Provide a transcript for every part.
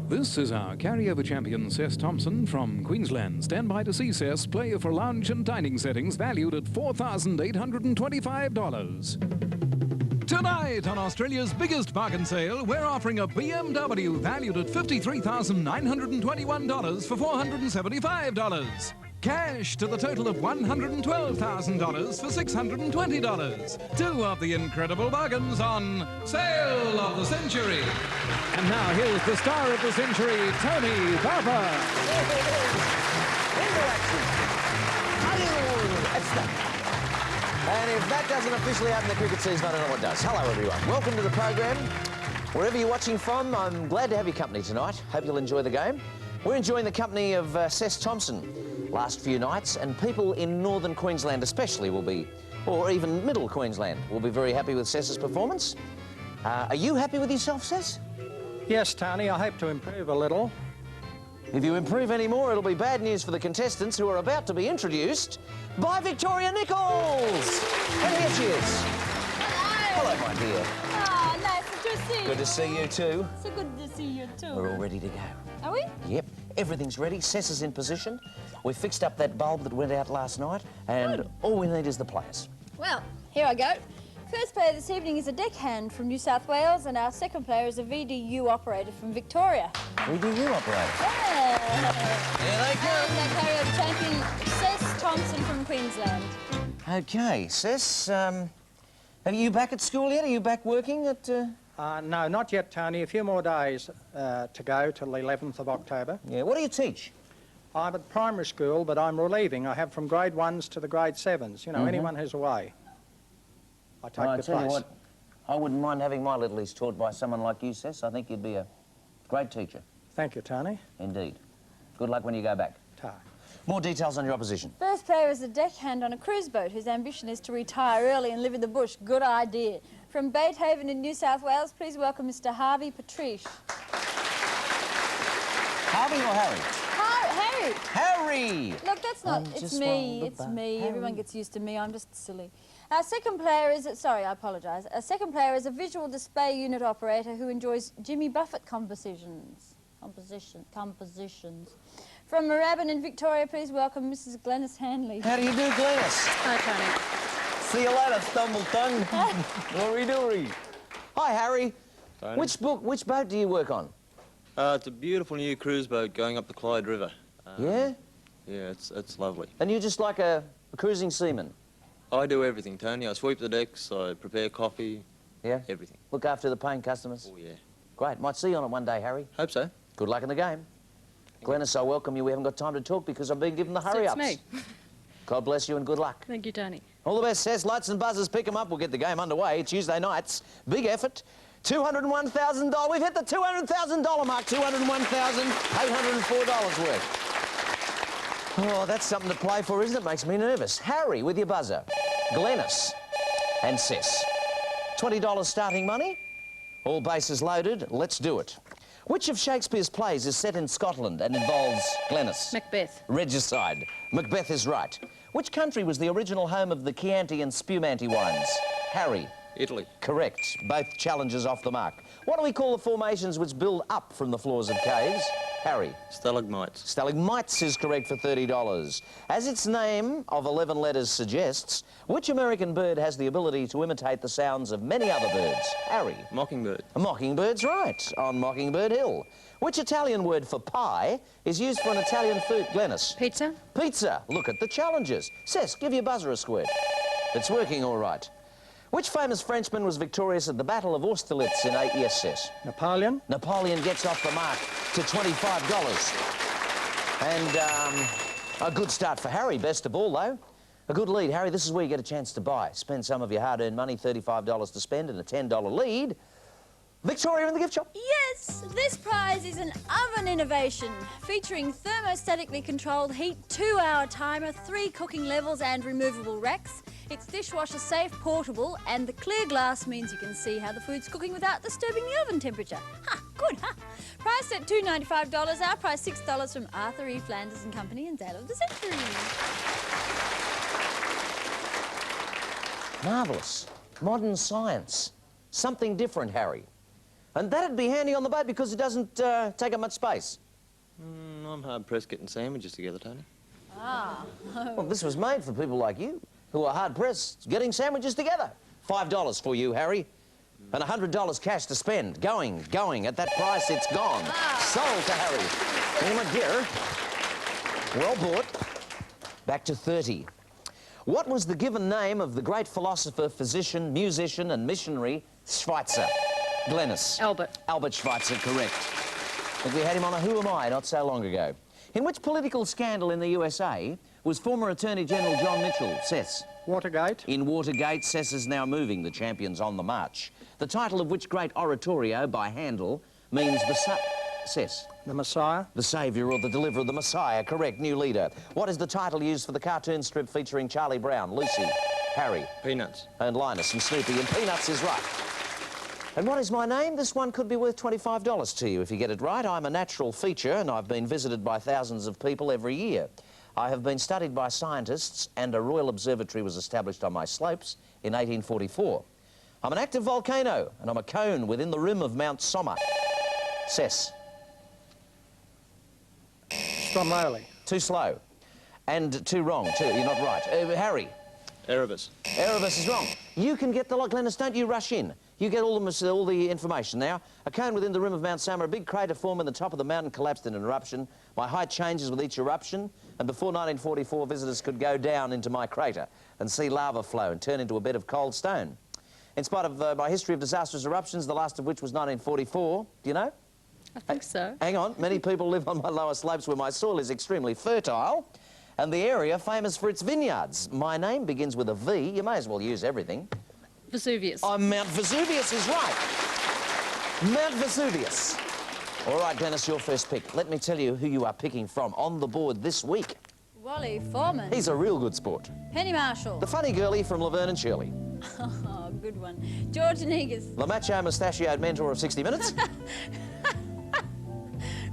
This is our carryover champion, Cess Thompson from Queensland. Stand by to see Cess play for lounge and dining settings valued at $4,825. Tonight on Australia's biggest bargain sale, we're offering a BMW valued at $53,921 for $475. Cash to the total of $112,000 for $620. Two of the incredible bargains on Sale of the Century. And now here's the star of the century, Tony Barber. And if that doesn't officially open the cricket season, I don't know what does. Hello, everyone. Welcome to the program. Wherever you're watching from, I'm glad to have your company tonight. Hope you'll enjoy the game. We're enjoying the company of Cess Thompson last few nights, and people in northern Queensland especially will be, or even middle Queensland, will be very happy with Cess's performance. Are you happy with yourself, Cess? Yes, Tony, I hope to improve a little. If you improve any more, it'll be bad news for the contestants who are about to be introduced by Victoria Nichols. And here she is. Hello. Hello, my dear. Oh, nice to see you. Good to see you too. So good to see you too. We're all ready to go. Are we? Yep, everything's ready. Cess is in position. We've fixed up that bulb that went out last night, and Good. all we need is the players. Well, here I go. First player this evening is a deckhand from New South Wales, and our second player is a VDU operator from Victoria. VDU operator. Yeah. Here they come. And our carryover champion, Cess Thompson from Queensland. Okay, Cess, are you back at school yet? Are you back working at... No, not yet, Tony. A few more days to go till the 11th of October. Yeah, what do you teach? I'm at primary school, but I'm relieving. I have from grade 1s to the grade 7s. You know, anyone who's away, I take I the tell you place. what, I wouldn't mind having my littlies taught by someone like you, Cess. I think you'd be a great teacher. Thank you, Tony. Indeed. Good luck when you go back. Ta. More details on your opposition. First player is a deckhand on a cruise boat whose ambition is to retire early and live in the bush. Good idea. From Beethoven in New South Wales, please welcome Mr. Harvey Patrice. Harvey or Harry? Harry! Harry! Look, that's not... It's me. It's me. Everyone gets used to me. I'm just silly. Our second player is... Sorry, I apologise. Our second player is a visual display unit operator who enjoys Jimmy Buffett compositions. Compositions. From Moorabbin in Victoria, please welcome Mrs. Glennis Hanley. How do you do, Glennis? Hi, Tony. See you later, stumble tongue. Dory. Hi, Harry. Tony. Which boat do you work on? It's a beautiful new cruise boat going up the Clyde River. Yeah? Yeah, it's lovely. And you're just like a cruising seaman? I do everything, Tony. I sweep the decks, I prepare coffee, Yeah? everything. Look after the paying customers? Oh, yeah. Great. Might see you on it one day, Harry. Hope so. Good luck in the game. Glennis, I welcome you. We haven't got time to talk because I've been given the hurry-ups. Me. God bless you and good luck. Thank you, Tony. All the best, Cess. Lights and buzzers, pick them up. We'll get the game underway. Tuesday nights. Big effort. $201,000. We've hit the $200,000 mark. $201,804 worth. Oh, that's something to play for, isn't it? Makes me nervous. Harry, with your buzzer. Glennis and Cess. $20 starting money. All bases loaded. Let's do it. Which of Shakespeare's plays is set in Scotland and involves Glennis? Macbeth. Regicide. Macbeth is right. Which country was the original home of the Chianti and Spumante wines? Harry. Italy. Correct. Both challenges off the mark. What do we call the formations which build up from the floors of caves? Harry. Stalagmites. Stalagmites is correct for $30. As its name of 11 letters suggests, which American bird has the ability to imitate the sounds of many other birds? Harry. Mockingbird. A mockingbird's right, on Mockingbird Hill. Which Italian word for pie is used for an Italian food? Glennis. Pizza. Pizza. Look at the challenges. Cess, give your buzzer a squirt. It's working all right. Which famous Frenchman was victorious at the Battle of Austerlitz in 8 years, Cess? Napoleon. Napoleon gets off the mark to $25. And a good start for Harry, best of all, though. A good lead, Harry. This is where you get a chance to buy. Spend some of your hard-earned money, $35 to spend, and a $10 lead. Victoria in the gift shop. Yes, this prize is an oven innovation featuring thermostatically controlled heat, 2-hour timer, 3 cooking levels and removable racks. It's dishwasher safe, portable, and the clear glass means you can see how the food's cooking without disturbing the oven temperature. Ha, good, huh? Priced at $295, our price $6 from Arthur E. Flanders and Company and Sale of the Century. Marvellous. Modern science. Something different, Harry. And that'd be handy on the boat because it doesn't take up much space. I'm hard-pressed getting sandwiches together, Tony. Ah. Well, this was made for people like you who are hard-pressed getting sandwiches together. $5 for you, Harry. And $100 cash to spend. Going. At that price, it's gone. Sold to Harry. Oh, my dear. Well bought. Back to 30. What was the given name of the great philosopher, physician, musician and missionary Schweitzer? Glennis. Albert. Albert Schweitzer, correct. We had him on a Who Am I not so long ago. In which political scandal in the USA was former Attorney General John Mitchell? Cess. Watergate. In Watergate, Cess is now moving, the champions on the march. The title of which great oratorio by Handel means Cess. The Messiah. The saviour or the deliverer, the Messiah, correct, new leader. What is the title used for the cartoon strip featuring Charlie Brown, Lucy, Harry? Peanuts. And Linus and Snoopy, and Peanuts is right. And what is my name? This one could be worth $25 to you if you get it right. I'm a natural feature and I've been visited by thousands of people every year. I have been studied by scientists and a royal observatory was established on my slopes in 1844. I'm an active volcano and I'm a cone within the rim of Mount Sommer. Cess. Stromboli. Too slow. And too wrong, too. You're not right. Harry. Erebus. Erebus is wrong. You can get the lot, Glennis, don't you rush in. You get all the information now. A cone within the rim of Mount Sommer, a big crater formed in the top of the mountain collapsed in an eruption. My height changes with each eruption, and before 1944, visitors could go down into my crater and see lava flow and turn into a bed of cold stone. In spite of my history of disastrous eruptions, the last of which was 1944, do you know? I think so. Hang on, many people live on my lower slopes where my soil is extremely fertile, and the area famous for its vineyards. My name begins with a V. You may as well use everything. Vesuvius. Mount Vesuvius is right. Mount Vesuvius. All right, Glennis, your first pick. Let me tell you who you are picking from on the board this week. Wally Foreman. He's a real good sport. Penny Marshall. The funny girlie from Laverne and Shirley. Oh, good one. George Negus. The macho mustachioed mentor of 60 Minutes.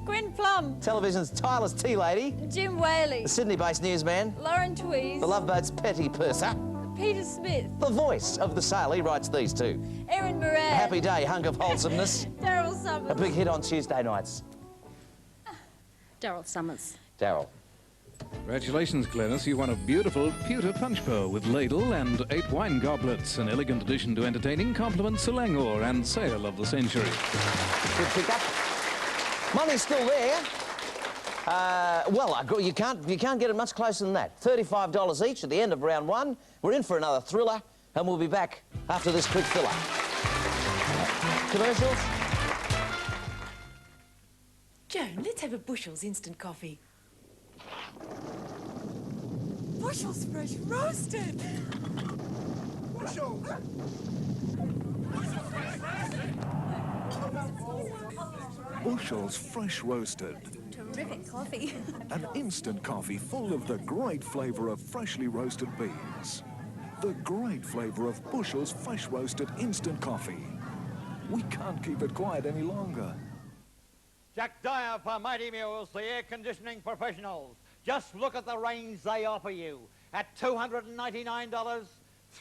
Gwen Plum. Television's tireless tea lady. Jim Whaley. The Sydney-based newsman. Lauren Tweez. The Love Boat's petty purser. Peter Smith. The voice of the sailor. He writes these two. Erin Moran. A happy day, hunk of wholesomeness. Daryl A Summers. big hit on Tuesday nights. Daryl Summers. Daryl. Congratulations, Glennis. You won a beautiful pewter punch bowl with ladle and 8 wine goblets, an elegant addition to entertaining compliments Selangor and sale of the century. Good pick-up. Money's still there. Well, you can't get it much closer than that. $35 each at the end of round one. We're in for another thriller, and we'll be back after this quick filler. Commercials? Joan, let's have a Bushell's instant coffee. Bushell's fresh roasted. Bushell's. Bushell's fresh roasted. Terrific coffee. An instant coffee full of the great flavour of freshly roasted beans. The great flavour of Bushell's fresh roasted instant coffee. We can't keep it quiet any longer. Jack Dyer for Mighty Mules, the air conditioning professionals. Just look at the range they offer you at $299,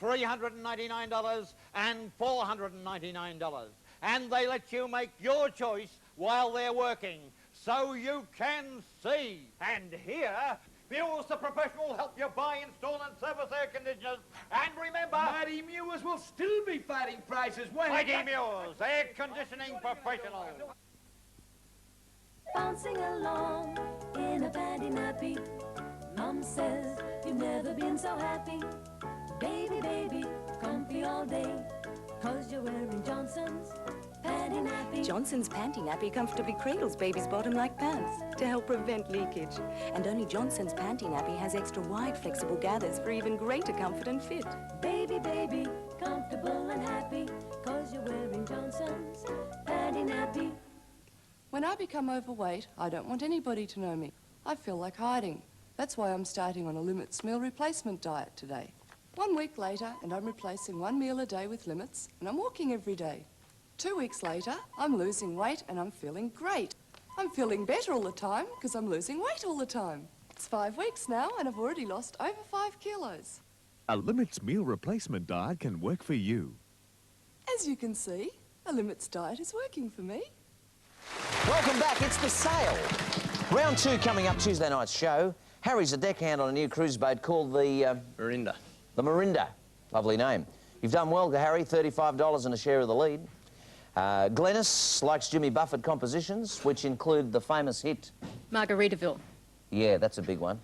$399 and $499. And they let you make your choice while they're working, so you can see. And here, Mules the Professional help you buy, install and service air conditioners. And remember, Mighty Mules will still be fighting prices when... Mighty Mules, air conditioning professional. Bouncing along in a panty nappy. Mom says you've never been so happy. Baby, baby, comfy all day. 'Cause you're wearing Johnson's panty nappy. Johnson's panty nappy comfortably cradles baby's bottom like pants to help prevent leakage. And only Johnson's panty nappy has extra wide flexible gathers for even greater comfort and fit. Baby, baby, comfortable and happy. 'Cause you're wearing Johnson's panty nappy. When I become overweight, I don't want anybody to know me. I feel like hiding. That's why I'm starting on a Limits meal replacement diet today. 1 week later, and I'm replacing 1 meal a day with Limits, and I'm walking every day. 2 weeks later, I'm losing weight and I'm feeling great. I'm feeling better all the time because I'm losing weight all the time. It's 5 weeks now and I've already lost over 5 kilos. A Limits meal replacement diet can work for you. As you can see, A limits diet is working for me. Welcome back, it's the sale. Round 2 coming up Tuesday night's show. Harry's a deckhand on a new cruise boat called the... Marinda. The Marinda. Lovely name. You've done well, Harry, $35 and a share of the lead. Glennis likes Jimmy Buffett compositions, which include the famous hit... Margaritaville. Yeah, that's a big one.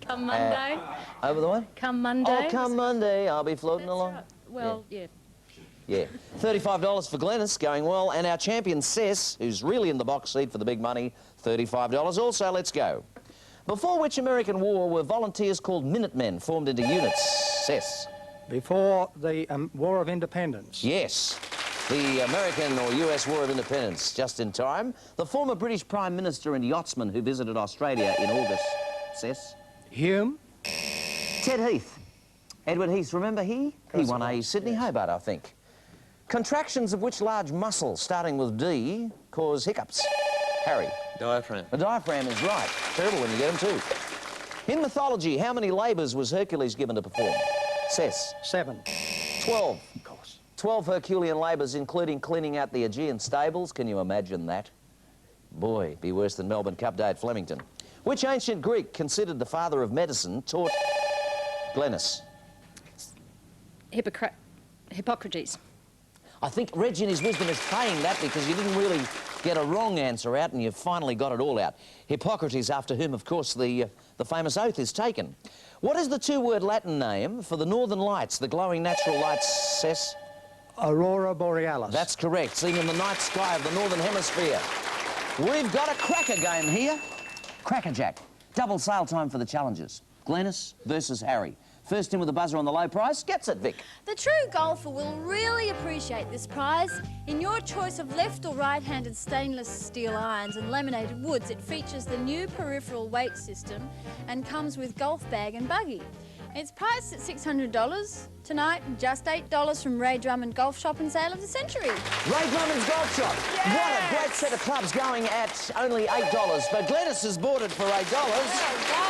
Come Monday. Over the one? Come Monday. Oh, come Monday, I'll be floating That's along. right. Well, yeah. Yeah. $35 for Glennis, going well. And our champion, Cess, who's really in the box seat for the big money, $35 also. Let's go. Before which American war were volunteers called Minutemen formed into units? Cess. Before the War of Independence. Yes. The American or US War of Independence, just in time. The former British Prime Minister and yachtsman who visited Australia in August. Cess. Hume. Ted Heath. Edward Heath, remember he? He won a Sydney Hobart, I think. Contractions of which large muscle, starting with D, cause hiccups? Harry. Diaphragm. The diaphragm is right. Terrible when you get them too. In mythology, how many labours was Hercules given to perform? Cess. 7. 12. Of course. 12 Herculean labours, including cleaning out the Aegean stables. Can you imagine that? Boy, be worse than Melbourne Cup Day at Flemington. Which ancient Greek, considered the father of medicine, taught Glennis? Hippocrates. I think Reg in his wisdom is paying that because you didn't really get a wrong answer out and you finally got it all out. Hippocrates, after whom, of course, the famous oath is taken. What is the two-word Latin name for the northern lights, the glowing natural lights, Cess? Aurora Borealis. That's correct, seen in the night sky of the northern hemisphere. We've got a cracker game here. Crackerjack. Double sale time for the challengers. Glennis versus Harry. First in with a buzzer on the low price gets it, Vic. The true golfer will really appreciate this prize. In your choice of left or right-handed stainless steel irons and laminated woods, it features the new peripheral weight system and comes with golf bag and buggy. It's priced at $600. Tonight, just $8 from Ray Drummond Golf Shop and Sale of the Century. Ray Drummond's Golf Shop. Yes. What a great set of clubs going at only $8. But Glennis has bought it for $8.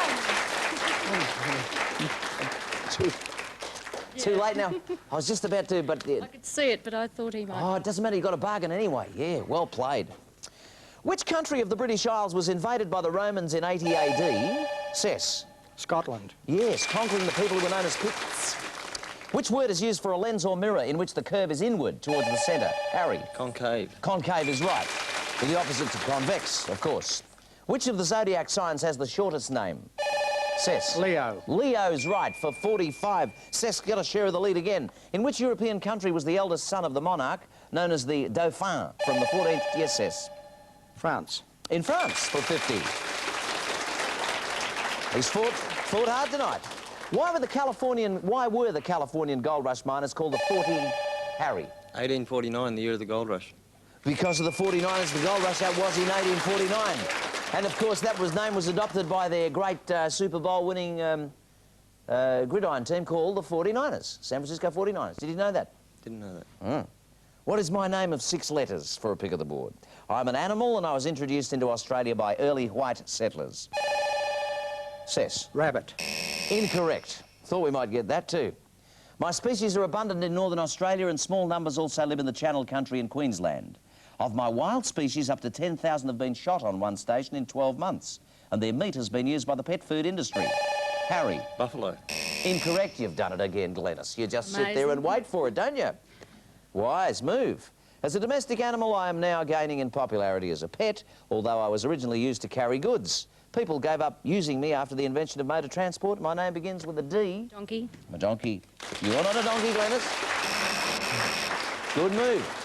Too late now. I was just about to, but... I could see it, but I thought he might. Oh, it doesn't matter. You got a bargain anyway. Yeah, well played. Which country of the British Isles was invaded by the Romans in 80 AD? Cess. Scotland. Yes, conquering the people who were known as Picts. Which word is used for a lens or mirror in which the curve is inward towards the centre? Harry. Concave. Concave is right. With the opposite to convex, of course. Which of the zodiac signs has the shortest name? Cess. Leo. Leo's right for 45. Cess got a share of the lead again. In which European country was the eldest son of the monarch, known as the Dauphin, from the 14th... Yes, Cess. France. In France for 50. He's fought hard tonight. Why were the Californian gold rush miners called the 40 Harry? 1849, the year of the gold rush. Because of the 49ers, the gold rush that was in 1849. And of course, that name was adopted by their great Super Bowl winning gridiron team called the 49ers, San Francisco 49ers. Did you know that? Didn't know that. What is my name of 6 letters for a pick of the board? I'm an animal and I was introduced into Australia by early white settlers. Cess. Rabbit. Incorrect. Thought we might get that too. My species are abundant in northern Australia and small numbers also live in the Channel Country in Queensland. Of my wild species, up to 10,000 have been shot on one station in 12 months, and their meat has been used by the pet food industry. Harry. Buffalo. Incorrect. You've done it again, Glennis. You just sit there and wait for it, don't you? Wise move. As a domestic animal, I am now gaining in popularity as a pet, although I was originally used to carry goods. People gave up using me after the invention of motor transport. My name begins with a D. Donkey. I'm a donkey. You're not a donkey, Glennis. Good move.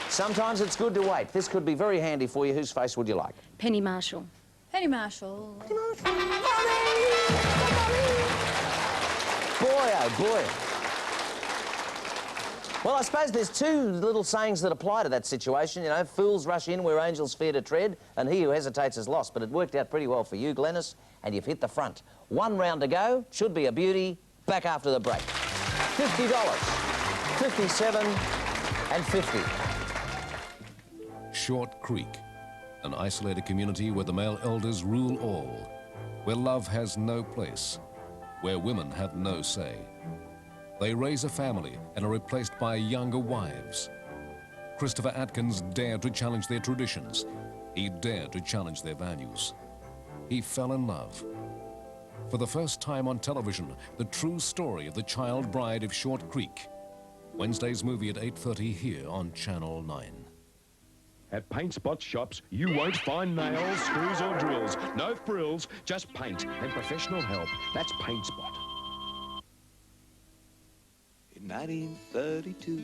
Sometimes it's good to wait. This could be very handy for you. Whose face would you like? Penny Marshall. Penny Marshall. Boy, oh boy. Well, I suppose there's 2 little sayings that apply to that situation. You know, fools rush in where angels fear to tread, and he who hesitates is lost. But it worked out pretty well for you, Glennis, and you've hit the front. 1 round to go. Should be a beauty. Back after the break. $50, 57, and 50. Short Creek, an isolated community where the male elders rule all, where love has no place, where women have no say. They raise a family and are replaced by younger wives. Christopher Atkins dared to challenge their traditions. He dared to challenge their values. He fell in love. For the first time on television, the true story of the child bride of Short Creek. Wednesday's movie at 8:30 here on Channel 9. At Paint Spot shops, you won't find nails, screws or drills. No frills, just paint and professional help. That's Paint Spot. In 1932,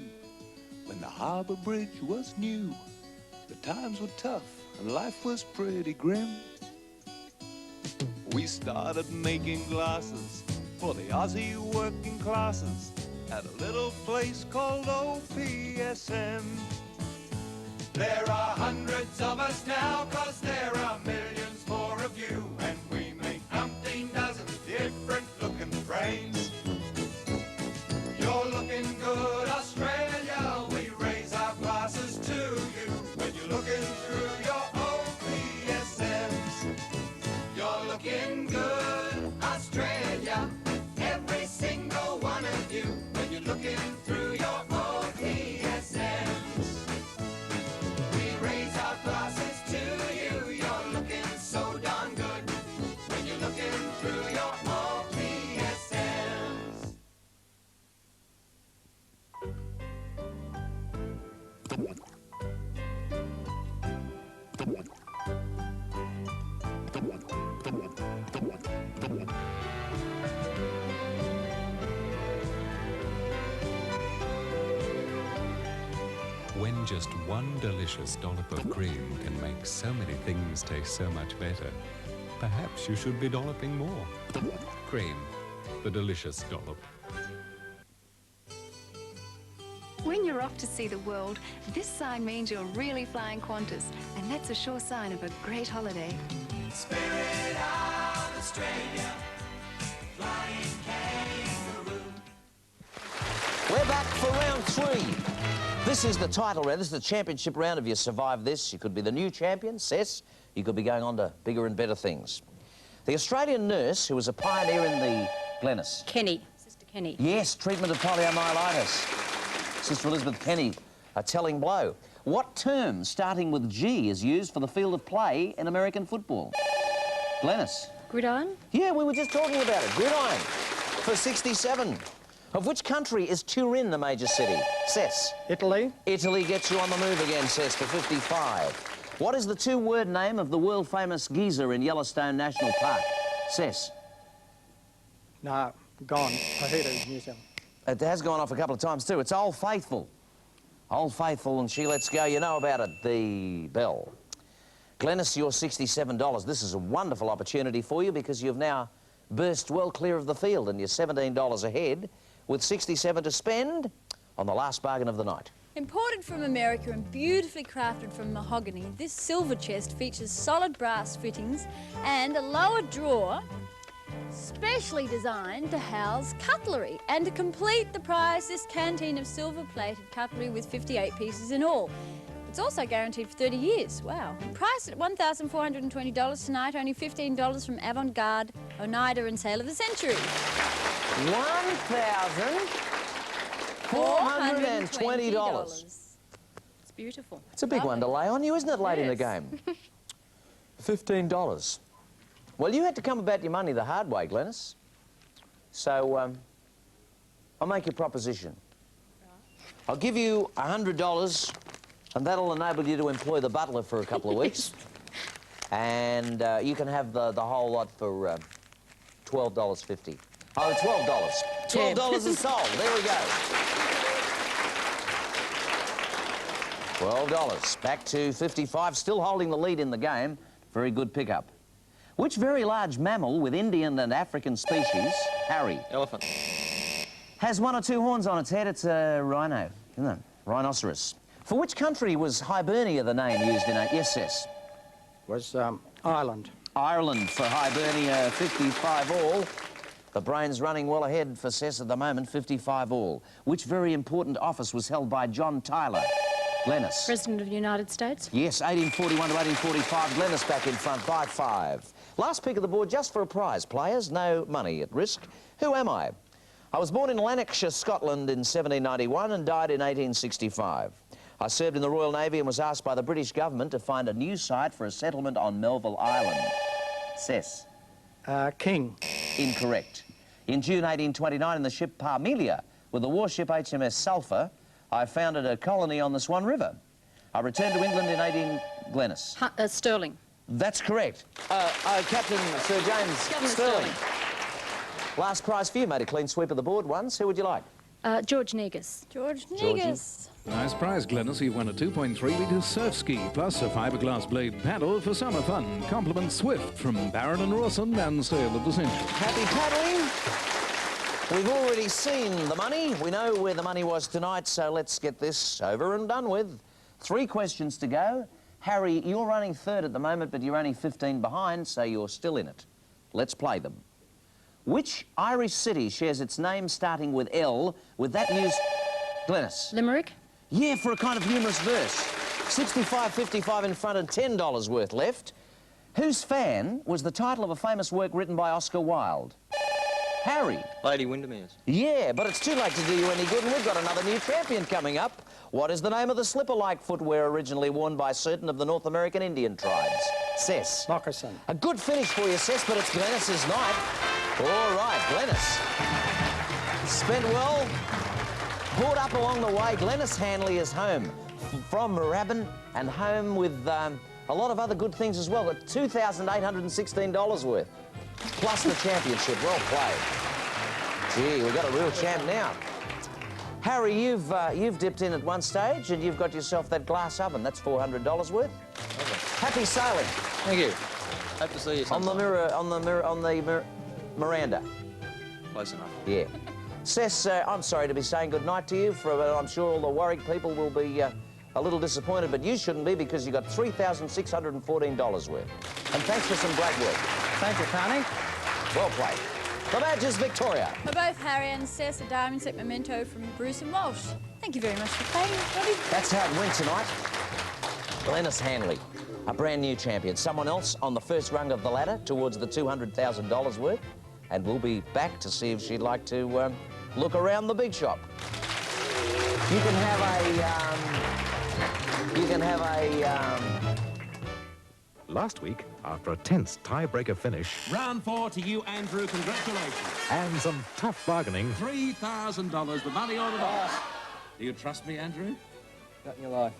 when the Harbour Bridge was new, the times were tough and life was pretty grim. We started making glasses for the Aussie working classes at a little place called OPSM. There are hundreds of us now, 'cause there are millions more of you, and we make umpteen dozen different looking frames. You're looking good, Australia, we raise our glasses to you when you're looking through your OPSMs. You're looking good, Australia, every single one of you, when you're looking through your OPSMs. We raise our glasses to you, you're looking so darn good, when you're looking through your OPSMs. When just one delicious dollop of cream can make so many things taste so much better, perhaps you should be dolloping more. Cream, the delicious dollop. When you're off to see the world, this sign means you're really flying Qantas, and that's a sure sign of a great holiday. Spirit of Australia, flying kangaroo. We're back for round 3. This is the title round. This is the championship round. If you survive this, you could be the new champion, Cess. You could be going on to bigger and better things. The Australian nurse who was a pioneer in the Glennis. Kenny. Sister Kenny. Yes, treatment of poliomyelitis. Sister Elizabeth Kenny, a telling blow. What term starting with G is used for the field of play in American football? Glennis. Gridiron? Yeah, we were just talking about it. Gridiron for 67. Of which country is Turin the major city? Cess. Italy. Italy gets you on the move again, Cess, for 55. What is the two-word name of the world-famous geyser in Yellowstone National Park? Cess. No, gone. I heard it in New Zealand. It has gone off a couple of times too. It's Old Faithful. Old Faithful, and she lets go. You know about it, the bell. Glennis, your $67. This is a wonderful opportunity for you because you've now burst well clear of the field and you're $17 ahead with 67 to spend on the last bargain of the night. Imported from America and beautifully crafted from mahogany, this silver chest features solid brass fittings and a lower drawer specially designed to house cutlery. And to complete the prize, this canteen of silver-plated cutlery with 58 pieces in all. It's also guaranteed for 30 years. Wow. Priced at $1,420 tonight, only $15 from Avant-Garde, Oneida and Sale of the Century. $1,420. It's beautiful. It's a big one to lay on you, isn't it, late in the game? $15. Well, you had to come about your money the hard way, Glennis. So, I'll make you a proposition. I'll give you $100, and that'll enable you to employ the butler for a couple of weeks. And you can have the whole lot for $12.50. Oh, $12. $12 is sold. There we go. $12. Back to 55. Still holding the lead in the game. Very good pickup. Which very large mammal with Indian and African species, Harry? Elephant. Has one or two horns on its head. It's a rhino, isn't it? Rhinoceros. For which country was Hibernia the name used in a... Yes, yes. Was Ireland. Ireland for Hibernia, 55 all. The brain's running well ahead for Cess at the moment, 55 all. Which very important office was held by John Tyler? Glennis. President of the United States? Yes, 1841 to 1845. Glennis back in front by 5. Last pick of the board just for a prize, players. No money at risk. Who am I? I was born in Lanarkshire, Scotland in 1791 and died in 1865. I served in the Royal Navy and was asked by the British government to find a new site for a settlement on Melville Island. Cess. King. Incorrect. In June 1829, in the ship Parmelia, with the warship HMS Sulphur, I founded a colony on the Swan River. I returned to England in 18... Glennis. Sterling. That's correct. Captain Sir James Governor Sterling. Last prize for you, made a clean sweep of the board once. Who would you like? George Negus. George Negus. Nice prize, Glennis. You've won a 2.3-litre surf ski, plus a fiberglass blade paddle for summer fun. Compliments Swift from Barron and Rawson and Sale of the Century. Happy paddling. We've already seen the money. We know where the money was tonight, so let's get this over and done with. 3 questions to go. Harry, you're running third at the moment, but you're only 15 behind, so you're still in it. Let's play them. Which Irish city shares its name starting with L with that used... Glennis. Limerick. Yeah, for a kind of humorous verse. 65.55 in front and $10 worth left. Whose fan was the title of a famous work written by Oscar Wilde? Harry. Lady Windermere's. Yeah, but it's too late to do you any good, and we've got another new champion coming up. What is the name of the slipper-like footwear originally worn by certain of the North American Indian tribes? Cess. Moccasin. A good finish for you, Cess, but it's Glennis's night. All right, Glennis. Spent well. Brought up along the way, Glennis Hanley is home from Moorabbin and home with a lot of other good things as well. Got $2,816 worth, plus the championship. Well played. Gee, we've got a real champ now. Harry, you've dipped in at one stage and you've got yourself that glass oven. That's $400 worth. Okay. Happy sailing. Thank you. Hope to see you sometime. On the Miranda. Close enough. Yeah. Cess, I'm sorry to be saying goodnight to you. I'm sure all the Warwick people will be a little disappointed, but you shouldn't be because you got $3,614 worth. And thanks for some great work. Thank you, Connie. Well played. The badge is Victoria. For both Harry and Cess, a diamond set memento from Bruce and Walsh. Thank you very much for playing, everybody. That's how it went tonight. Glennis Hanley, a brand new champion. Someone else on the first rung of the ladder towards the $200,000 worth. And we'll be back to see if she'd like to look around the big shop. You can have a... Last week, after a tense tie-breaker finish... Round 4 to you, Andrew. Congratulations. And some tough bargaining... $3,000, the money ordered off. Do you trust me, Andrew? Not in your life.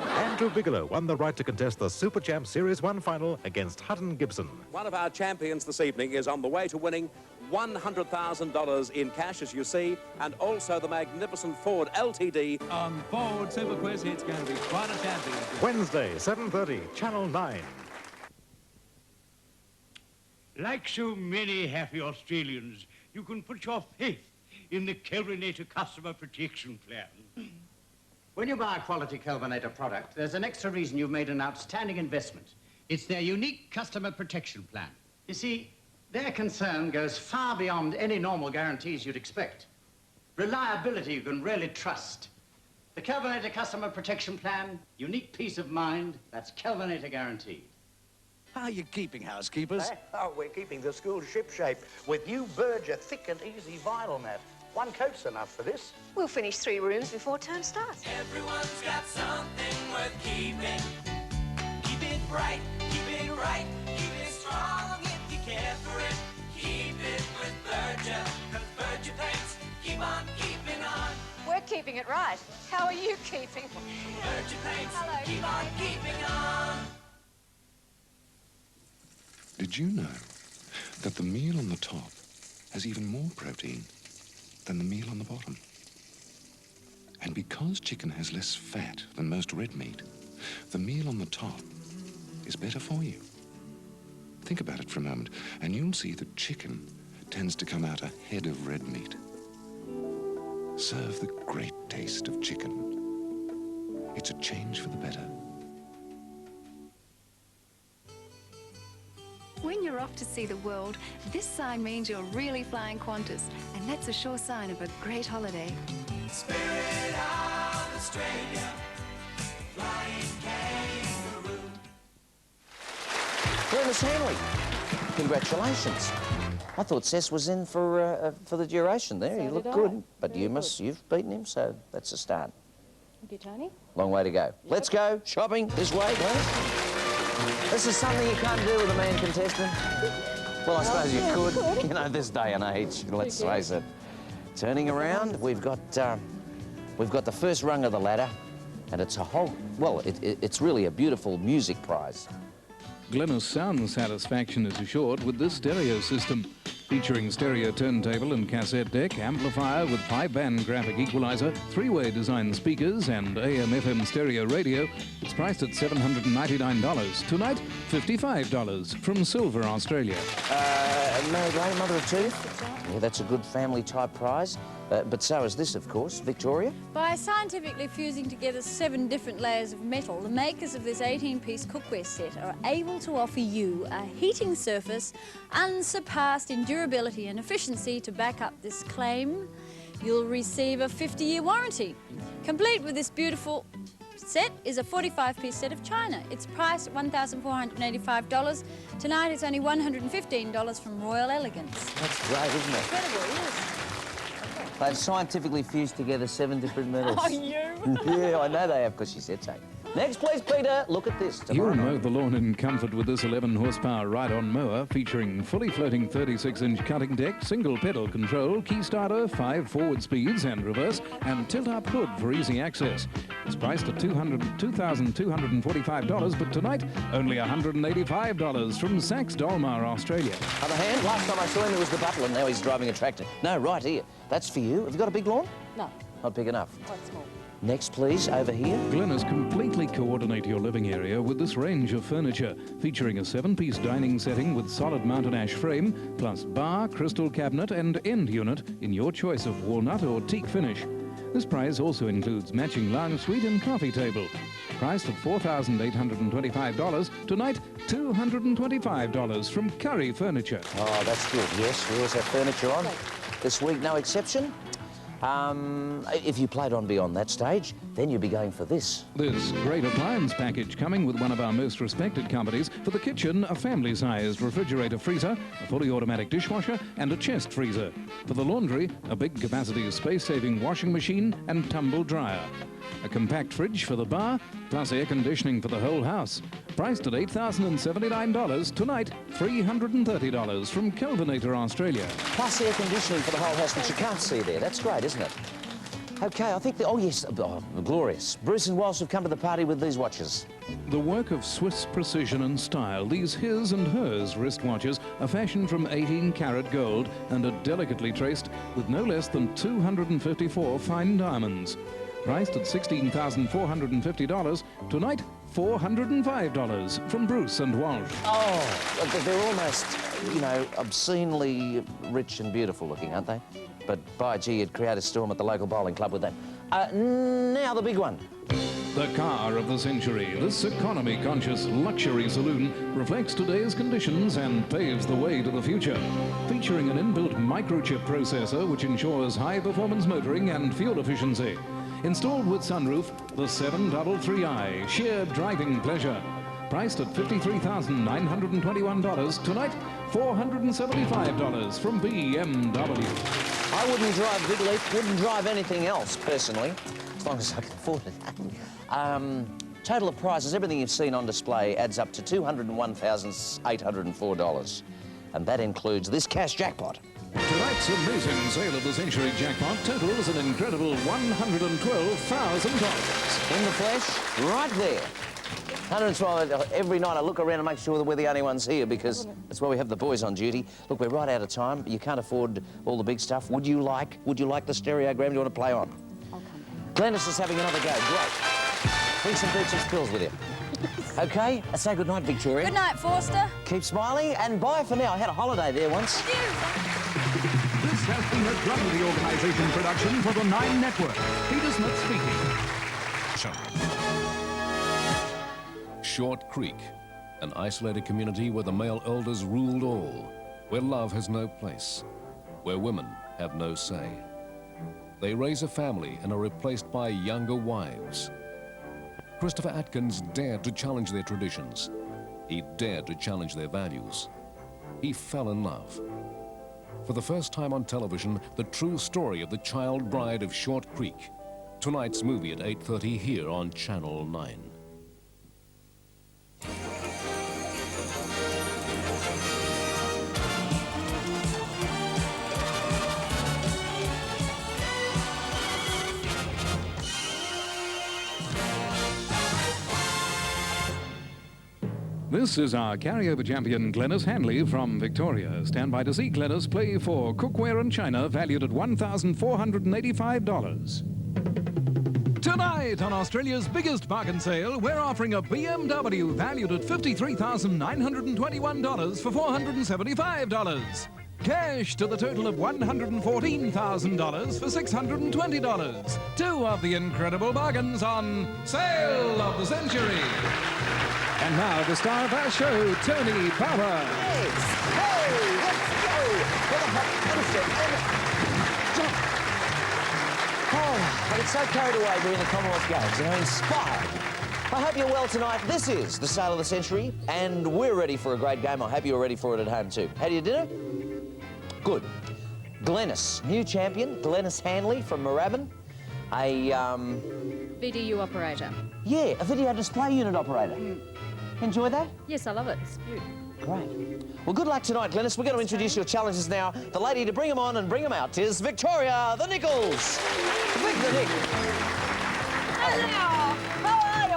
Andrew Bigelow won the right to contest the Super Champ Series 1 final against Hutton Gibson. One of our champions this evening is on the way to winning $100,000 in cash, as you see, and also the magnificent Ford LTD. On Ford Super Quiz, it's going to be quite a championship. Wednesday, 7:30, Channel 9. Like so many happy Australians, you can put your faith in the Kelvinator Customer Protection Plan. When you buy a quality Kelvinator product, there's an extra reason you've made an outstanding investment. It's their unique customer protection plan. You see, their concern goes far beyond any normal guarantees you'd expect. Reliability you can really trust. The Kelvinator Customer Protection Plan, unique peace of mind, that's Kelvinator guaranteed. How are you keeping, housekeepers? Oh, we're keeping the school shipshape with new Berger thick and easy vinyl mat. One coat's enough for this. We'll finish 3 rooms before term starts. Everyone's got something worth keeping. Keep it bright, keep it right, keep it strong if you care for it. Keep it with Berger, 'cause Berger paints keep on keeping on. We're keeping it right. How are you keeping? Berger paints keep on keeping on. Did you know that the meal on the top has even more protein than the meal on the bottom? And because chicken has less fat than most red meat, the meal on the top is better for you. Think about it for a moment, and you'll see that chicken tends to come out ahead of red meat. Serve the great taste of chicken. It's a change for the better. When you're off to see the world, this sign means you're really flying Qantas, and that's a sure sign of a great holiday. Spirit of Australia, flying kangaroo. Glennis Hanley, congratulations. I thought Cess was in for the duration there. So You look did I. good, but Very you've beaten him, so that's a start. Thank you, Tony. Long way to go. Let's go shopping this way, Glennis. This is something you can't do with a man contestant. Well, I suppose you could. You know, this day and age, let's face it. Turning around, we've got the first rung of the ladder, and it's a whole, well, it's really a beautiful music prize. Glennis sound satisfaction is assured with this stereo system. Featuring stereo turntable and cassette deck, amplifier with 5-band graphic equalizer, 3-way design speakers and AM/FM stereo radio, it's priced at $799. Tonight, $55 from Silver, Australia. Married lady, mother of two? Yeah, that's a good family-type prize. But so is this, of course. Victoria? By scientifically fusing together 7 different layers of metal, the makers of this 18-piece cookware set are able to offer you a heating surface unsurpassed in durability and efficiency. To back up this claim, you'll receive a 50-year warranty. Complete with this beautiful set is a 45-piece set of china. It's priced at $1,485. Tonight it's only $115 from Royal Elegance. That's great, isn't it? Incredible, yes. They've scientifically fused together 7 different metals. Oh, you? Yeah, I know they have, because she said so. Next, please, Peter. Look at this. You'll mow the lawn in comfort with this 11-horsepower ride-on mower featuring fully floating 36-inch cutting deck, single pedal control, key starter, 5 forward speeds and reverse, and tilt-up hood for easy access. It's priced at $2,245, but tonight, only $185 from Saks Dolmar, Australia. Other hand, last time I saw him, it was the butler, and now he's driving a tractor. No, right here. That's for you. Have you got a big lawn? No. Not big enough. Quite small. Next, please, over here. Glennis completely coordinate your living area with this range of furniture, featuring a 7-piece dining setting with solid mounted ash frame, plus bar, crystal cabinet and end unit in your choice of walnut or teak finish. This prize also includes matching lounge suite and coffee table. Priced at $4,825, tonight $225 from Curry Furniture. Oh, that's good. Yes, we always have furniture on. This week, no exception. If you played on beyond that stage, then you'd be going for this. This great appliance package coming with one of our most respected companies. For the kitchen, a family-sized refrigerator freezer, a fully automatic dishwasher and a chest freezer. For the laundry, a big capacity space-saving washing machine and tumble dryer. A compact fridge for the bar, plus air conditioning for the whole house. Priced at $8,079, tonight $330 from Kelvinator, Australia. Plus air conditioning for the whole house, which you can't see there. That's great, isn't it? OK, I think oh yes, glorious. Bruce and Walsh have come to the party with these watches. The work of Swiss precision and style, these his and hers wristwatches are fashioned from 18-karat gold and are delicately traced with no less than 254 fine diamonds. Priced at $16,450, tonight $405 from Bruce and Walsh. Oh, they're almost, you know, obscenely rich and beautiful looking, aren't they? But by gee, you'd create a storm at the local bowling club with that. Now the big one. The car of the century. This economy-conscious luxury saloon reflects today's conditions and paves the way to the future. Featuring an inbuilt microchip processor which ensures high-performance motoring and fuel efficiency. Installed with sunroof, the 733i, sheer driving pleasure. Priced at $53,921, tonight $475 from BMW. I wouldn't drive Big Leaf, wouldn't drive anything else, personally, as long as I can afford it. Total of prizes, everything you've seen on display adds up to $201,804. And that includes this cash jackpot. Tonight's amazing sale of the century jackpot totals an incredible $112,000. In the flesh, right there. 112. Every night I look around and make sure that we're the only ones here because that's why we have the boys on duty. Look, we're right out of time. You can't afford all the big stuff. Would you like the stereogram? Do you want to play on? I'll come. Glennis is having another go. Great. Bring some boots and spills with you. OK, say good night, Victoria. Good night, Forster. Keep smiling and bye for now. I had a holiday there once. This has been a Grundy Organisation production for the 9 Network. Peter Smith speaking. Short Creek, an isolated community where the male elders ruled all, where love has no place, where women have no say. They raise a family and are replaced by younger wives. Christopher Atkins dared to challenge their traditions. He dared to challenge their values. He fell in love. For the first time on television, the true story of the child bride of Short Creek. Tonight's movie at 8:30 here on Channel 9. This is our carryover champion, Glennis Hanley from Victoria. Stand by to see Glennis play for cookware and china valued at $1,485. Tonight on Australia's biggest bargain sale, we're offering a BMW valued at $53,921 for $475. Cash to the total of $114,000 for $620. Two of the incredible bargains on Sale of the Century. And now the star of our show, Tony Power. Yes. Hey, let's go. What a hot I get so carried away during the Commonwealth Games, you know, inspired. I hope you're well tonight. This is the Sale of the Century, and we're ready for a great game. I hope you're ready for it at home too. Had your dinner? Good. Glennis, new champion, Glennis Hanley from Moorabbin. A, VDU operator. Yeah, a video display unit operator. Enjoy that? Yes, I love it. It's beautiful. Great. Well, good luck tonight, Glennis. We're going to introduce your challengers now. The lady to bring them on and bring them out is Victoria the Nichols. Vic the Nick. Hello. How are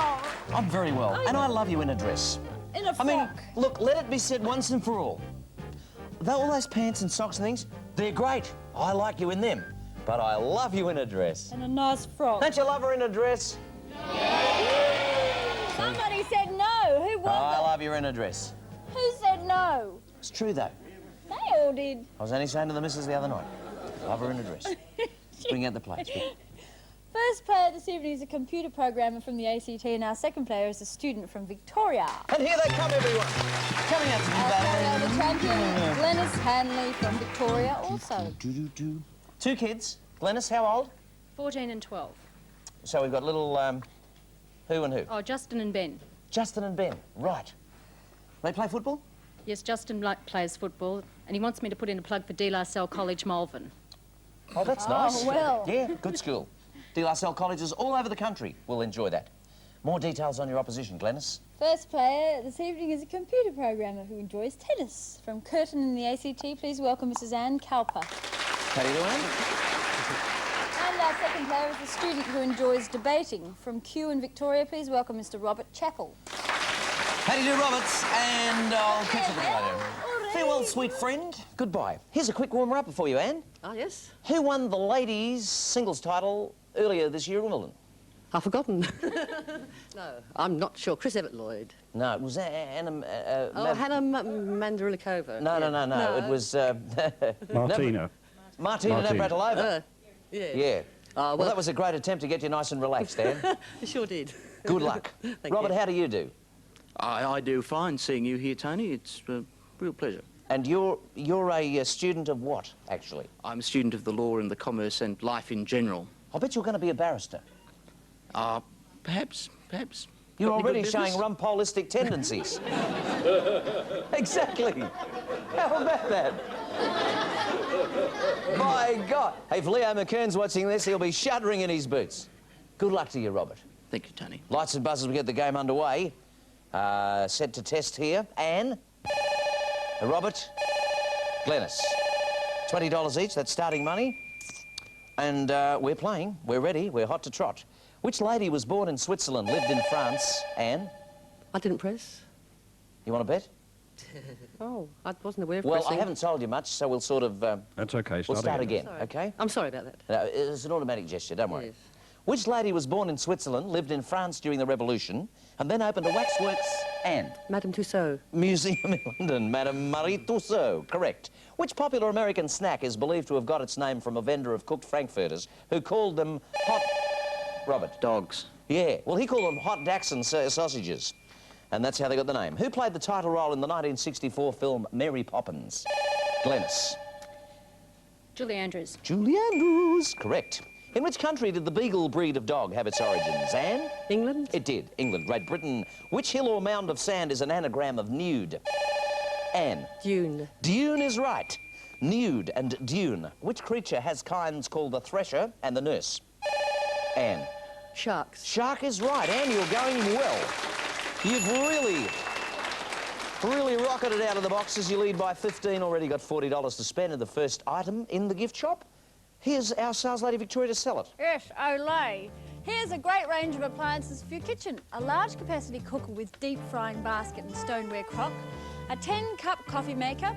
you? I'm very well, and I love you in a dress. In a frock. I mean, look, let it be said once and for all. All those pants and socks and things, they're great. I like you in them. But I love you in a dress. And a nice frock. Don't you love her in a dress? Somebody said no. Who was I love you in a dress. Who said no? It's true, though. They all did. I was only saying to the missus the other night. Love her in a dress. Bring out the plates. First player this evening is a computer programmer from the ACT, and our second player is a student from Victoria. And here they come, everyone. Coming out to be battle. The champion, Glennis Hanley from Victoria, also. Two kids. Glennis, how old? 14 and 12. So we've got little, who and who? Oh, Justin and Ben. Justin and Ben, right. They play football? Yes, Justin plays football, and he wants me to put in a plug for De La Salle College, Malvern. Oh, that's nice. Well. Yeah, good school. De La Salle colleges all over the country will enjoy that. More details on your opposition, Glennis. First player this evening is a computer programmer who enjoys tennis. From Curtin in the ACT, please welcome Mrs. Anne Calper. How do you do, Anne? And our second player is a student who enjoys debating. From Kew in Victoria, please welcome Mr. Robert Chappell. How do you do, Roberts? And I'll catch you later. Farewell, sweet friend. Goodbye. Here's a quick warmer-up for you, Anne. Oh, yes? Who won the ladies' singles title earlier this year at Wimbledon? I've forgotten. No, I'm not sure. Chris Evert-Lloyd. No, it was Anna... Hannah Mandarilikova. No. It was... Martina. Martina Navratilova. Yeah. Well, that was a great attempt to get you nice and relaxed, Anne. You sure did. Good luck. Robert, how do you do? I do fine seeing you here, Tony. It's a real pleasure. And you're a student of what, actually? I'm a student of the law and the commerce and life in general. I bet you're going to be a barrister. Perhaps. You're Got any already good showing business? rumpolistic tendencies. Exactly. How about that? My God. Hey, if Leo McKern's watching this, he'll be shuddering in his boots. Good luck to you, Robert. Thank you, Tony. Lights and buzzers, we get the game underway. Set to test here. Anne, Robert, Glennis. $20 each, that's starting money. And we're playing, we're ready, we're hot to trot. Which lady was born in Switzerland, lived in France? Anne? I didn't press. You want to bet? Oh, I wasn't aware of Well, pressing. I haven't told you much, so we'll sort of... That's okay, We'll start again, Sorry. okay? I'm sorry about that. No, it's an automatic gesture, don't worry. Yes. Which lady was born in Switzerland, lived in France during the Revolution, and then opened a waxworks and... Madame Tussaud. Museum in London, Madame Marie Tussaud, correct. Which popular American snack is believed to have got its name from a vendor of cooked frankfurters who called them hot... Robert? Dogs. Yeah, well, he called them hot Dachshund sausages. And that's how they got the name. Who played the title role in the 1964 film Mary Poppins? Glennis. Julie Andrews. Julie Andrews, correct. In which country did the Beagle breed of dog have its origins, Anne? England. It did. England. Great Britain. Which hill or mound of sand is an anagram of nude? Anne. Dune. Dune is right. Nude and dune. Which creature has kinds called the thresher and the nurse? Anne? Sharks. Shark is right. Anne, you're going well. You've really rocketed out of the boxes. You lead by 15, already got $40 to spend in the first item in the gift shop. Here's our sales lady Victoria to sell it. Yes, Olay. Here's a great range of appliances for your kitchen. A large capacity cooker with deep frying basket and stoneware crock, a 10-cup coffee maker,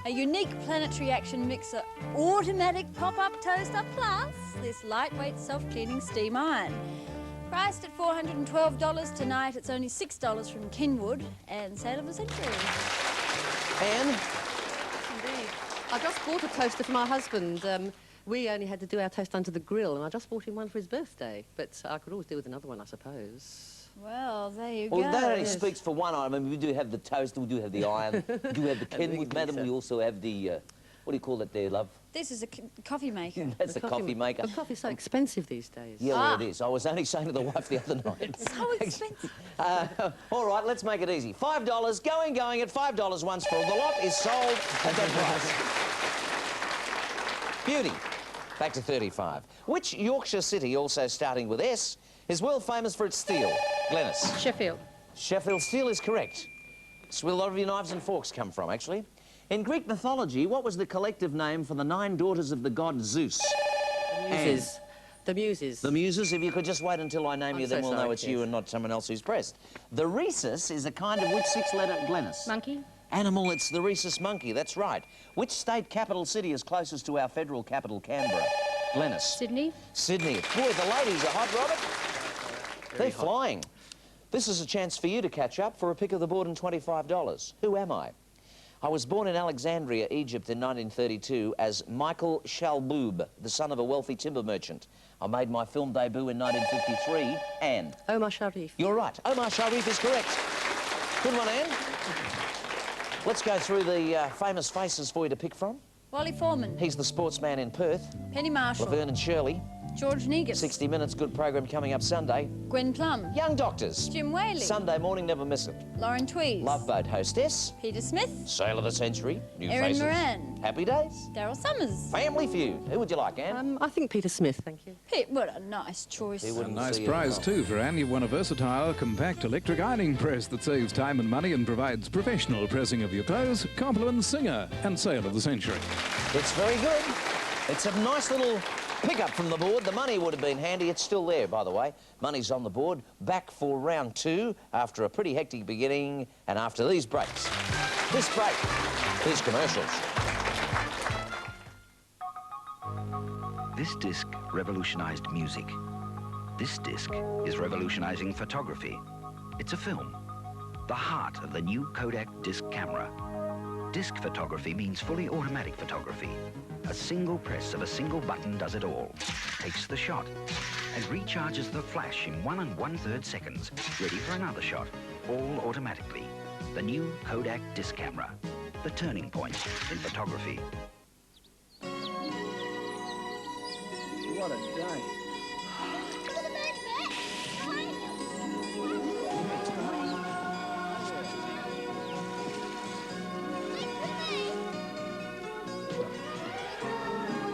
a unique planetary action mixer automatic pop-up toaster, plus this lightweight self-cleaning steam iron. Priced at $412 tonight, it's only $6 from Kenwood and sale of the century. Anne? Indeed. I just bought a toaster for my husband. We only had to do our toast under the grill, and I just bought him one for his birthday. But I could always do with another one, I suppose. Well, there you go. Well, that only speaks for one item. I mean, we do have the toaster, we do have the iron, we do have the Kenwood, madam. We also have the, what do you call it there, love? This is a coffee maker. That's a coffee maker. But coffee's so expensive these days. Yeah, well, it is. I was only saying to the wife the other night. So expensive. All right, let's make it easy. $5, going at $5 once for all. The lot is sold at that price. Beauty. Back to 35. Which Yorkshire city, also starting with S, is world famous for its steel? Glennis. Sheffield. Sheffield steel is correct. It's where a lot of your knives and forks come from, actually. In Greek mythology, what was the collective name for the 9 daughters of the god Zeus? The Muses. The Muses. The Muses. If you could just wait until I name you, then we'll know it's you and not someone else who's pressed. The rhesus is a kind of which 6-letter, Glennis? Monkey. Animal, it's the rhesus monkey, that's right. Which state capital city is closest to our federal capital, Canberra? Glennis. Sydney. Sydney. Boy, the ladies are hot, Robert. They're flying. This is a chance for you to catch up for a pick of the board and $25. Who am I? I was born in Alexandria, Egypt in 1932 as Michael Shalboub, the son of a wealthy timber merchant. I made my film debut in 1953. Anne. Omar Sharif. You're right. Omar Sharif is correct. Good one, Anne. Let's go through the famous faces for you to pick from. Wally Foreman. He's the sportsman in Perth. Penny Marshall. Laverne and Shirley. George Negus. 60 Minutes, good program coming up Sunday. Gwen Plum. Young Doctors. Jim Whaley. Sunday morning, never miss it. Lauren Tweed. Love Boat hostess. Peter Smith. Sale of the century. New Erin faces. Moran. Happy days. Daryl Summers. Family Feud. Who would you like, Anne? I think Peter Smith, thank you. Pete, what a nice choice. A nice prize too for Anne. You've won a versatile, compact electric ironing press that saves time and money and provides professional pressing of your clothes. Compliments Singer and sale of the century. It's very good. It's a nice little pick-up from the board. The money would have been handy. It's still there, by the way. Money's on the board. Back for round 2 after a pretty hectic beginning and after these breaks. This break, these commercials. This disc revolutionized music. This disc is revolutionizing photography. It's a film, the heart of the new Kodak disc camera. Disc photography means fully automatic photography. A single press of a single button does it all. Takes the shot and recharges the flash in 1 1/3 seconds, ready for another shot, all automatically. The new Kodak disc camera, the turning point in photography. What a day.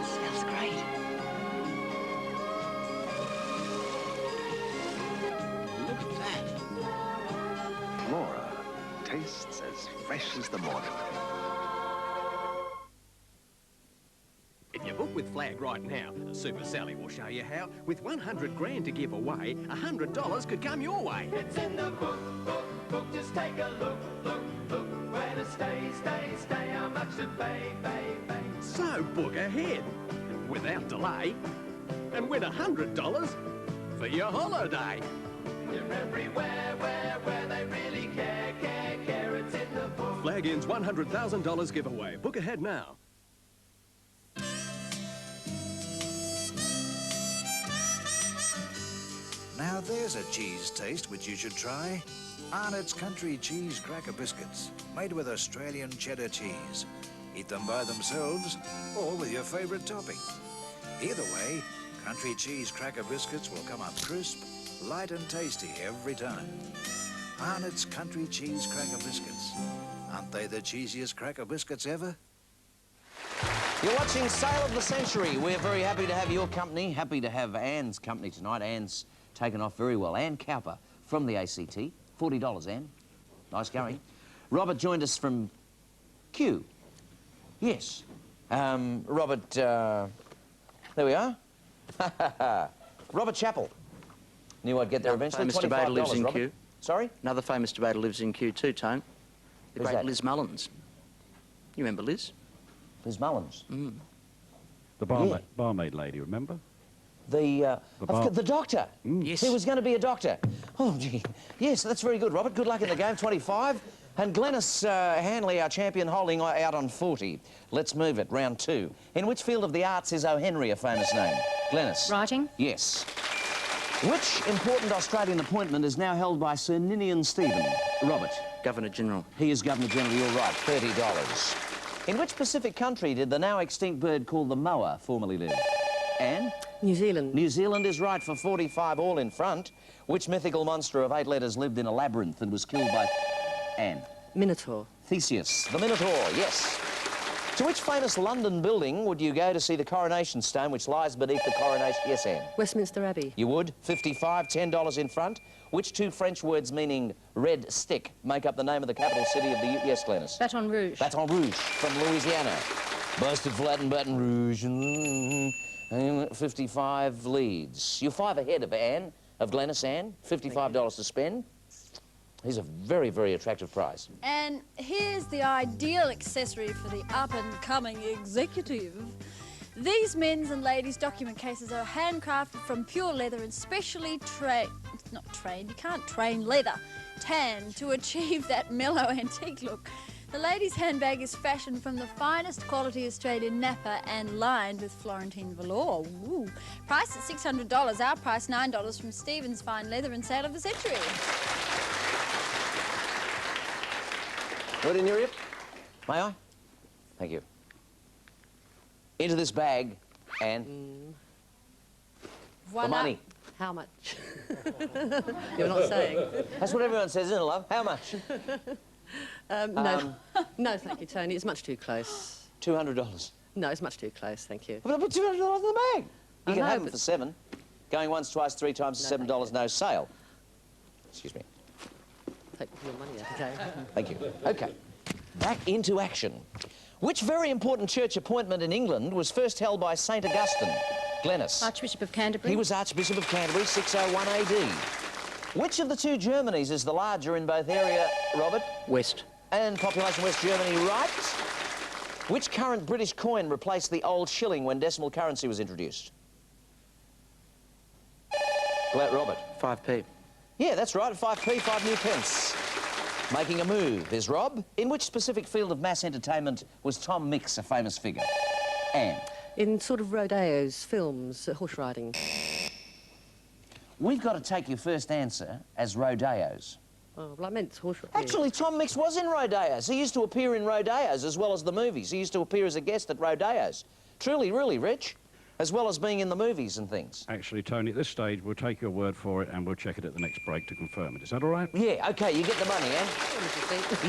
Smells great. Look at that. Flora tastes as fresh as the morning. If you book with Flag right now, Super Sally will show you how. With 100 grand to give away, $100 could come your way. It's in the book, just take a look, where to stay, how much to pay. So book ahead, without delay, and win $100 for your holiday. You're everywhere, where they really care, it's in the book. Flag ends $100,000 giveaway. Book ahead now. Now there's a cheese taste which you should try. Arnott's Country Cheese Cracker Biscuits, made with Australian cheddar cheese. Eat them by themselves or with your favourite topping. Either way, Country Cheese Cracker Biscuits will come up crisp, light and tasty every time. Arnott's Country Cheese Cracker Biscuits. Aren't they the cheesiest cracker biscuits ever? You're watching Sale of the Century. We're very happy to have your company, happy to have Anne's company tonight. Anne's taken off very well. Anne Cowper from the ACT. $40, Anne. Nice going. Robert joined us from Kew. Yes. Robert, there we are. Robert Chappell. Knew I'd get there eventually. Famous debater lives in Robert. Kew. Sorry? Another famous debater lives in Kew too, Tone. The Who's great that? Liz Mullins. You remember Liz? Liz Mullins? Mm. The barmaid lady, remember? The doctor. Yes. He was going to be a doctor. Oh, gee. Yes, that's very good, Robert. Good luck in the game. 25. And Glennis Hanley, our champion, holding out on 40. Let's move it. Round 2. In which field of the arts is O. Henry a famous name? Glennis. Writing. Yes. Which important Australian appointment is now held by Sir Ninian Stephen? Robert. Governor-General. He is Governor-General. You're right. $30. In which Pacific country did the now extinct bird called the moa formerly live? Anne? New Zealand. New Zealand is right for 45, all in front. Which mythical monster of 8 letters lived in a labyrinth and was killed by... Anne? Minotaur. Theseus. The Minotaur, yes. To which famous London building would you go to see the coronation stone which lies beneath the coronation... Yes, Anne? Westminster Abbey. You would. 55, $10 in front. Which 2 French words meaning red stick make up the name of the capital city of the... Yes, Glennis? Baton Rouge. Baton Rouge, from Louisiana. Busted flat in Baton Rouge. 55 leads. You're 5 ahead of Anne, of Glennis. Anne. $55 to spend. He's a very, very attractive prize. And here's the ideal accessory for the up-and-coming executive. These men's and ladies' document cases are handcrafted from pure leather and specially you can't train leather, tanned to achieve that mellow antique look. The ladies' handbag is fashioned from the finest quality Australian nappa and lined with Florentine velour. Ooh. Priced at $600, our price $9 from Stephen's Fine Leather and Sale of the Century. Right in your ear. May I? Thank you. Into this bag, and the money. How much? You're not saying. That's what everyone says, isn't it, love? How much? No. No, thank you, Tony. It's much too close. $200. No, it's much too close, thank you. But I put $200 in the bag. You I can know, have them but- for 7. Going once, twice, 3 times for $7, no sale. Excuse me. Take your money out, okay? Thank you. Okay. Back into action. Which very important church appointment in England was first held by St. Augustine? Glennis. Archbishop of Canterbury. He was Archbishop of Canterbury, 601 AD. Which of the 2 Germanys is the larger in both area, Robert? West. And population West Germany, right. Which current British coin replaced the old shilling when decimal currency was introduced? Robert. 5p. Yeah, that's right, 5p, 5 new pence. Making a move is Rob. In which specific field of mass entertainment was Tom Mix a famous figure? Anne. In sort of rodeos, films, horse riding. We've got to take your first answer as rodeos. Oh, well, I meant horse riding. Actually, Tom Mix was in rodeos. He used to appear in rodeos as well as the movies. He used to appear as a guest at rodeos. Truly, really rich, as well as being in the movies and things. Actually, Tony, at this stage, we'll take your word for it and we'll check it at the next break to confirm it. Is that all right? Yeah, OK, you get the money, Anne.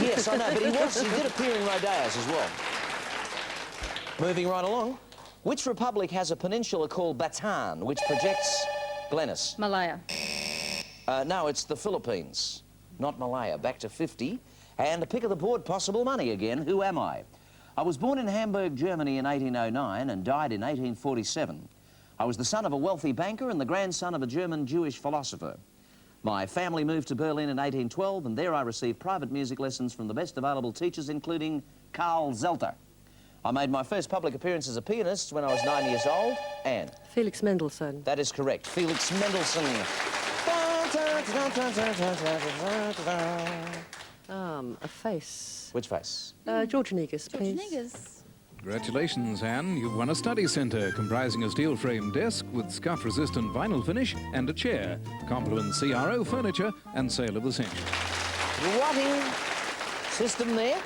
Yes, I know, but he did appear in rodeos as well. Moving right along. Which republic has a peninsula called Bataan, which projects... Glennis. Malaya. No, it's the Philippines, not Malaya. Back to 50. And a pick of the board, possible money again. Who am I? I was born in Hamburg, Germany in 1809 and died in 1847. I was the son of a wealthy banker and the grandson of a German Jewish philosopher. My family moved to Berlin in 1812 and there I received private music lessons from the best available teachers, including Karl Zelter. I made my first public appearance as a pianist when I was 9 years old. Anne. Felix Mendelssohn. That is correct. Felix Mendelssohn. A face. Which face? George Negus, please. George Negus. Congratulations, Anne. You've won a study centre comprising a steel-framed desk with scuff-resistant vinyl finish and a chair. Compliments CRO Furniture and Sale of the Century. Rotting system there.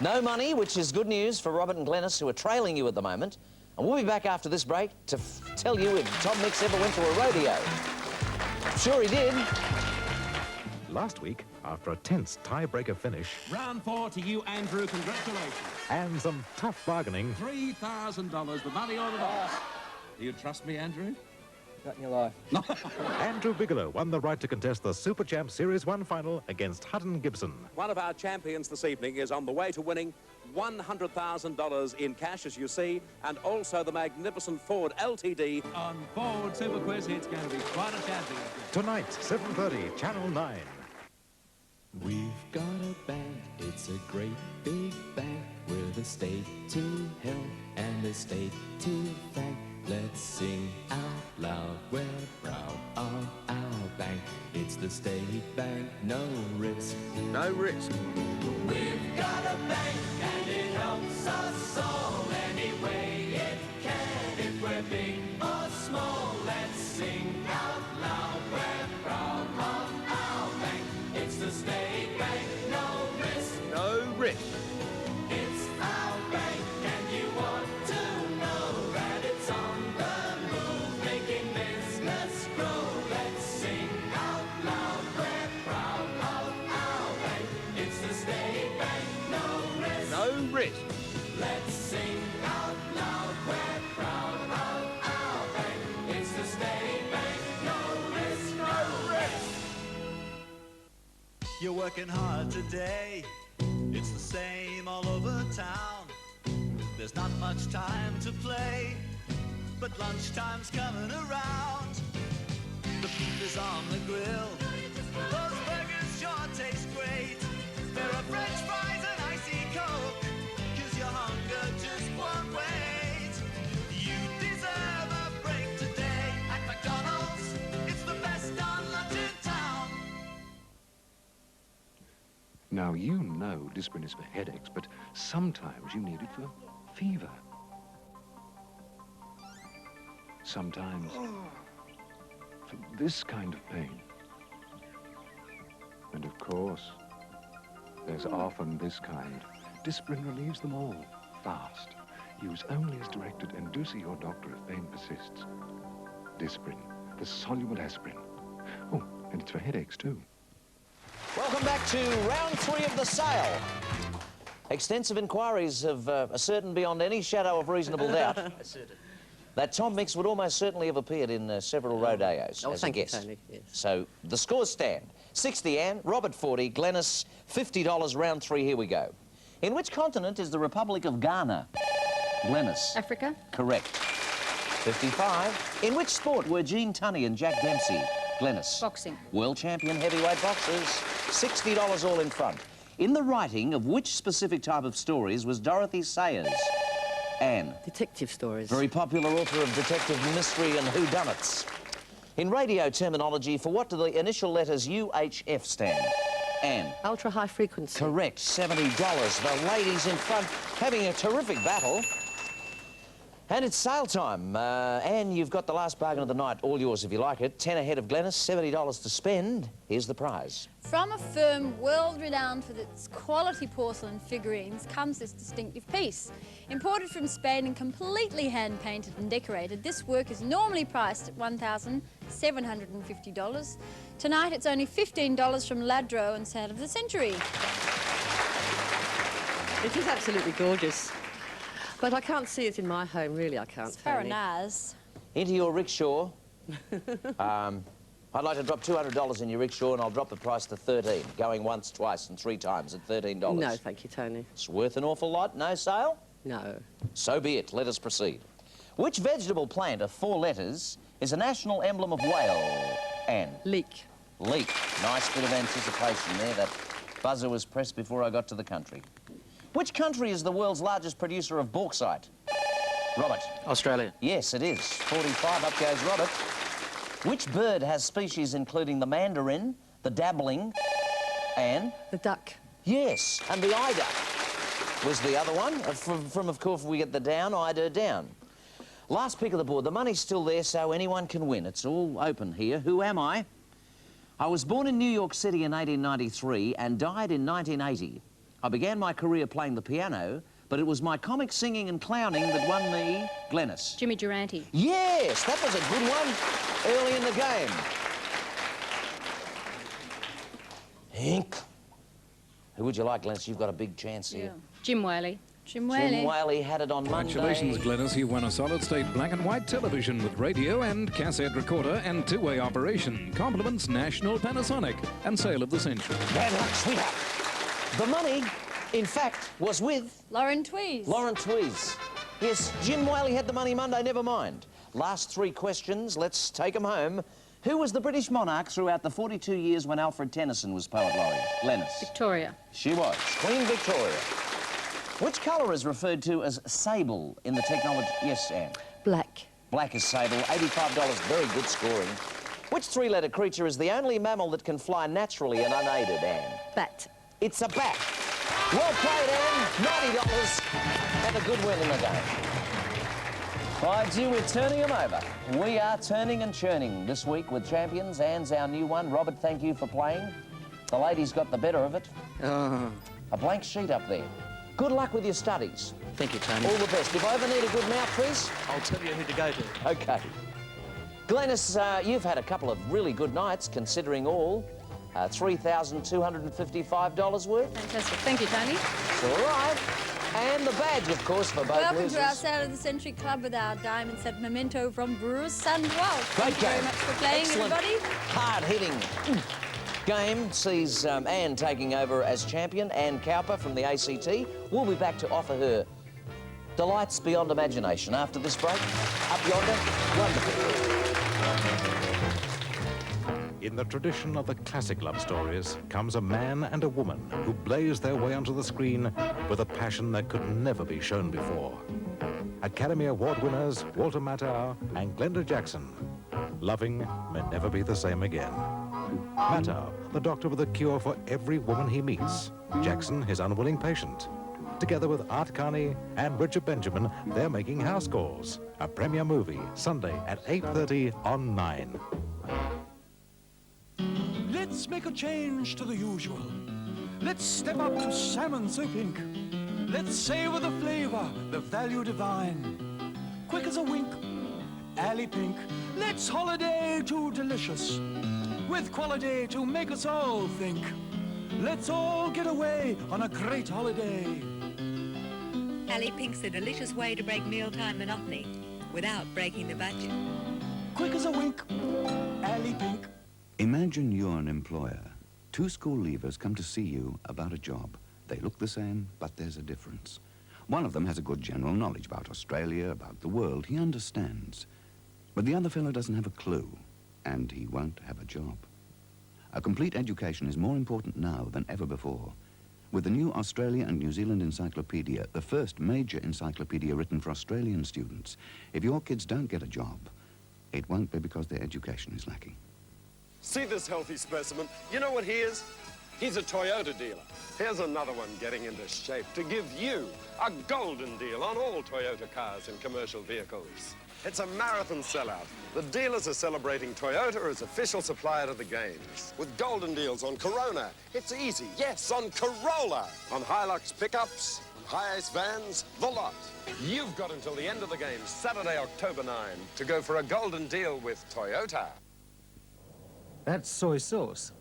No money, which is good news for Robert and Glennis, who are trailing you at the moment. And we'll be back after this break to tell you if Tom Mix ever went to a rodeo. Sure he did. Last week, after a tense tie-breaker finish. Round 4 to you, Andrew. Congratulations. And some tough bargaining. $3,000, the money ordered off. Do you trust me, Andrew? Not in your life. Andrew Bigelow won the right to contest the Super Champ Series 1 final against Hutton Gibson. One of our champions this evening is on the way to winning $100,000 in cash, as you see, and also the magnificent Ford LTD. On Ford Super Quiz, it's going to be quite a champion. Tonight, 7:30, Channel 9. We've got a bank, it's a great big bank. We're the state to help and the state to thank. Let's sing out loud, we're proud of our bank. It's the State Bank, no risk. No risk. We've got a bank and it helps us all any way it can. If we're big or small, let's sing out loud. We're proud of our bank. It's the State Bank, no risk. No risk. It's our bank and you want to know that it's on the move, making business grow. Let's sing out loud. We're proud of our bank. It's the State Bank, no risk. No risk. Let's sing out loud. We're proud of our bank. It's the State Bank, no risk, no risk. You're working hard today. It's the same all over town. There's not much time to play, but lunchtime's coming around. The beef is on the grill. Those burgers sure taste great. There are French fries and icy Coke, 'cause your hunger just won't wait. You deserve a break today at McDonald's. It's the best on lunch in town. Now, you know Disprin is for headaches, but sometimes you need it for fever. Sometimes for this kind of pain. And of course, there's often this kind. Disprin relieves them all, fast. Use only as directed and do see your doctor if pain persists. Disprin, the soluble aspirin. Oh, and it's for headaches too. Welcome back to round 3 of the sale. Extensive inquiries have ascertained beyond any shadow of reasonable doubt that Tom Mix would almost certainly have appeared in several rodeos as a guest. Tony, yes. So the scores stand. 60 Ann, Robert 40, Glennis $50, round 3, here we go. In which continent is the Republic of Ghana? Glennis. Africa. Correct. 55. In which sport were Gene Tunney and Jack Dempsey? Glennis. Boxing. World champion heavyweight boxers. $60 all in front. In the writing of which specific type of stories was Dorothy Sayers? Anne. Detective stories. Very popular author of detective mystery and whodunits. In radio terminology, for what do the initial letters UHF stand? Anne. Ultra high frequency. Correct. $70. The ladies in front having a terrific battle. And it's sale time. Anne, you've got the last bargain of the night, all yours if you like it. 10 ahead of Glennis, $70 to spend. Here's the prize. From a firm world-renowned for its quality porcelain figurines comes this distinctive piece. Imported from Spain and completely hand-painted and decorated, this work is normally priced at $1,750. Tonight it's only $15 from Ladro and Sound of the Century. It is absolutely gorgeous. But I can't see it in my home, really, I can't. It's very nice. Into your rickshaw. I'd like to drop $200 in your rickshaw and I'll drop the price to $13, going once, twice and 3 times at $13. No, thank you, Tony. It's worth an awful lot. No sale? No. So be it. Let us proceed. Which vegetable plant of 4 letters is a national emblem of Wales? Anne? Leek. Leek. Nice bit of anticipation there. That buzzer was pressed before I got to the country. Which country is the world's largest producer of bauxite? Robert. Australia. Yes, it is. 45, up goes Robert. Which bird has species including the mandarin, the dabbling, and... The duck. Yes, and the eider was the other one. From of course, we get the down, eider down. Last pick of the board. The money's still there, so anyone can win. It's all open here. Who am I? I was born in New York City in 1893 and died in 1980. I began my career playing the piano, but it was my comic singing and clowning that won me Glennis. Jimmy Durante. Yes, that was a good one early in the game. pink. Who would you like, Glennis? You've got a big chance here. Jim Whaley. Jim Whaley. Jim Whaley had it on Monday. Congratulations, Glennis. You won a solid-state black and white television with radio and cassette recorder and two-way operation. Compliments National Panasonic and sale of the century. Bad luck, sweetheart. The money, in fact, was with... Lauren Tweez. Lauren Tweez. Yes, Jim Whaley had the money Monday, never mind. Last three questions, let's take them home. Who was the British monarch throughout the 42 years when Alfred Tennyson was Poet Laureate? Glennis. Victoria. She was. Queen Victoria. Which colour is referred to as sable in the technology... Yes, Anne. Black. Black is sable. $85, very good scoring. Which three-letter creature is the only mammal that can fly naturally and unaided, Anne? Bat. It's a bat. Well played, Anne. $90 and a good win in the game. By gee, we're turning them over. We are turning and churning this week with champions. Anne's our new one. Robert, thank you for playing. The ladies got the better of it. A blank sheet up there. Good luck with your studies. Thank you, Tony. All the best. If I ever need a good mouthpiece... I'll tell you who to go to. OK. Glennis, you've had a couple of really good nights, considering all. $3,255 worth. Fantastic. Thank you, Tony. It's all right. And the badge, of course, for both Welcome losers. to our Sale of the Century Club with our diamond set memento from Brewers Sunwell. Thank you game. very much for playing, Excellent. everybody. Hard-hitting game sees Anne taking over as champion. Anne Cowper from the ACT. We'll be back to offer her delights beyond imagination after this break. Up yonder, wonderful. In the tradition of the classic love stories comes a man and a woman who blaze their way onto the screen with a passion that could never be shown before. Academy Award winners Walter Matthau and Glenda Jackson. Loving may never be the same again. Matthau, the doctor with a cure for every woman he meets. Jackson, his unwilling patient. Together with Art Carney and Richard Benjamin, they're making House Calls, a premiere movie, Sunday at 8:30 on 9. Let's make a change to the usual. Let's step up to salmon so pink. Let's savor the flavor, the value divine. Quick as a wink, alley pink. Let's holiday to delicious, with quality to make us all think. Let's all get away on a great holiday. Alley Pink's a delicious way to break mealtime monotony without breaking the budget. Quick as a wink, alley pink. Imagine you're an employer. Two school leavers come to see you about a job. They look the same, but there's a difference. One of them has a good general knowledge about Australia, about the world. He understands. But the other fellow doesn't have a clue, and he won't have a job. A complete education is more important now than ever before. With the new Australia and New Zealand Encyclopedia, the first major encyclopedia written for Australian students, if your kids don't get a job, it won't be because their education is lacking. See this healthy specimen? You know what he is? He's a Toyota dealer. Here's another one getting into shape to give you a golden deal on all Toyota cars and commercial vehicles. It's a marathon sellout. The dealers are celebrating Toyota as official supplier to the games. With golden deals on Corona, it's easy, yes, on Corolla, on Hilux pickups, on Hi-Ace vans, the lot. You've got until the end of the game, Saturday, October 9, to go for a golden deal with Toyota. That's soy sauce.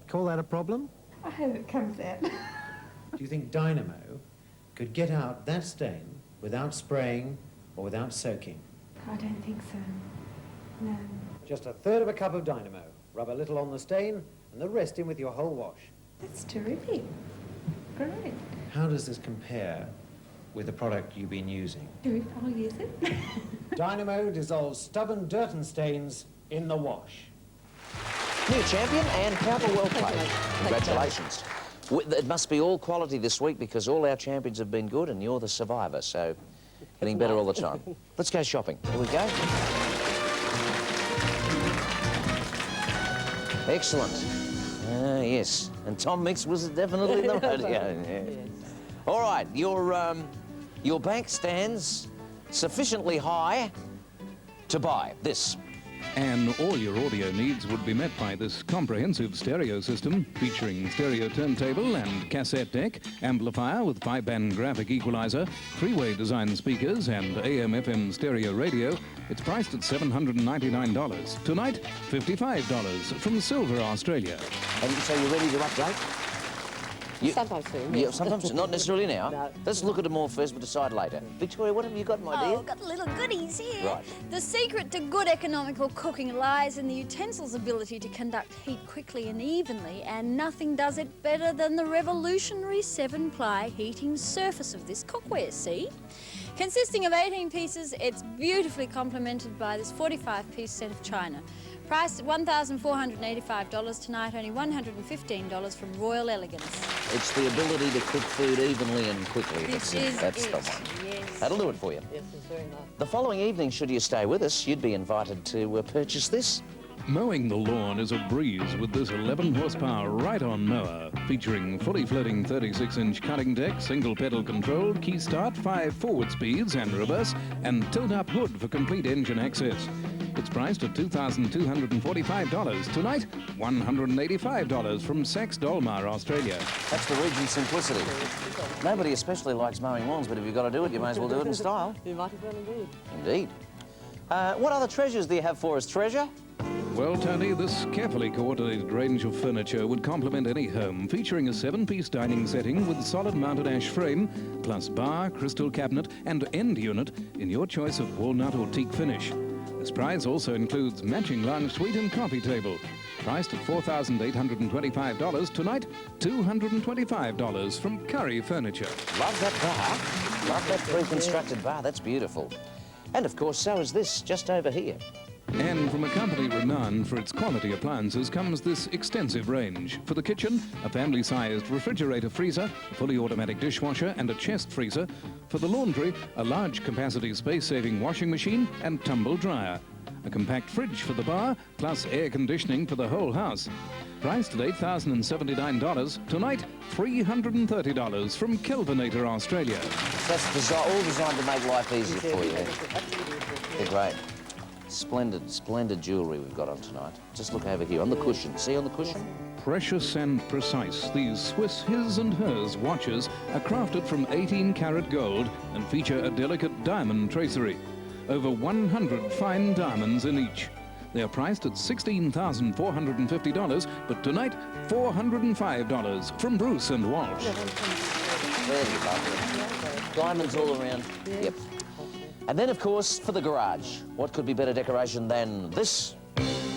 Call that a problem? I hope it comes out. Do you think Dynamo could get out that stain without spraying or without soaking? I don't think so. No. Just a third of a cup of Dynamo. Rub a little on the stain and the rest in with your whole wash. That's terrific. Great. How does this compare with the product you've been using? Terrific. I'll use it. Dynamo dissolves stubborn dirt and stains in the wash. New champion, Anne Cowper, well played. Congratulations. It must be all quality this week because all our champions have been good and you're the survivor, so getting better all the time. Let's go shopping. Here we go. Excellent. Yes. And Tom Mix was definitely the rodeo. Yeah. All right, your bank stands sufficiently high to buy this. And all your audio needs would be met by this comprehensive stereo system featuring stereo turntable and cassette deck, amplifier with 5-band graphic equalizer, three-way design speakers and AM/FM stereo radio. It's priced at $799. Tonight, $55 from Silver, Australia. And so you're ready to update? Sometimes soon. Yeah, sometimes, not necessarily now. No. Let's look at them all first, but decide later. Victoria, what have you got, my dear? Oh, I've got little goodies here. Right. The secret to good economical cooking lies in the utensil's ability to conduct heat quickly and evenly, and nothing does it better than the revolutionary 7-ply heating surface of this cookware, see? Consisting of 18 pieces, it's beautifully complemented by this 45-piece set of china. Priced at $1,485 tonight, only $115 from Royal Elegance. It's the ability to cook food evenly and quickly. This That's is the it. one. Yes. That'll do it for you. Yes, it's very nice. The following evening, should you stay with us, you'd be invited to purchase this. Mowing the lawn is a breeze with this 11-horsepower right-on mower, featuring fully floating 36-inch cutting deck, single pedal controlled, key start, 5 forward speeds and reverse, and tilt-up hood for complete engine access. It's priced at $2,245. Tonight, $185 from Saks Dolmar, Australia. That's the Regent simplicity. Nobody especially likes mowing lawns, but if you've got to do it, you may as well do it in style. You might as well indeed. Indeed. What other treasures do you have for us, Treasure? Well, Tony, this carefully coordinated range of furniture would complement any home, featuring a 7-piece dining setting with solid-mounted ash frame, plus bar, crystal cabinet, and end unit in your choice of walnut or teak finish. This prize also includes matching lounge suite and coffee table. Priced at $4,825. Tonight, $225 from Curry Furniture. Love that bar. Love that pre-constructed bar. That's beautiful. And, of course, so is this, just over here. And from a company renowned for its quality appliances comes this extensive range. For the kitchen, a family-sized refrigerator freezer, a fully automatic dishwasher and a chest freezer. For the laundry, a large capacity space-saving washing machine and tumble dryer. A compact fridge for the bar, plus air conditioning for the whole house. Priced at $8,079. Tonight, $330 from Kelvinator, Australia. That's all designed to make life easier for you. They're great. Splendid, splendid jewellery we've got on tonight. Just look over here, on the cushion. See on the cushion? Precious and precise, these Swiss His and Hers watches are crafted from 18-karat gold and feature a delicate diamond tracery. Over 100 fine diamonds in each. They are priced at $16,450, but tonight, $405 from Bruce and Walsh. Very lovely. Diamonds all around. Yep. And then, of course, for the garage. What could be better decoration than this?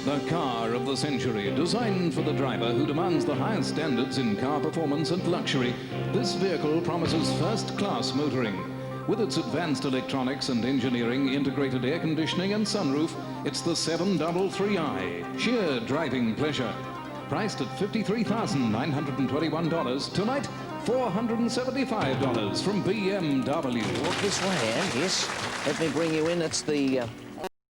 The car of the century, designed for the driver who demands the highest standards in car performance and luxury. This vehicle promises first-class motoring. With its advanced electronics and engineering, integrated air conditioning and sunroof, it's the 733i. Sheer driving pleasure. Priced at $53,921. Tonight, $475 from BMW. Walk this way, Anne. Yes. Let me bring you in. It's the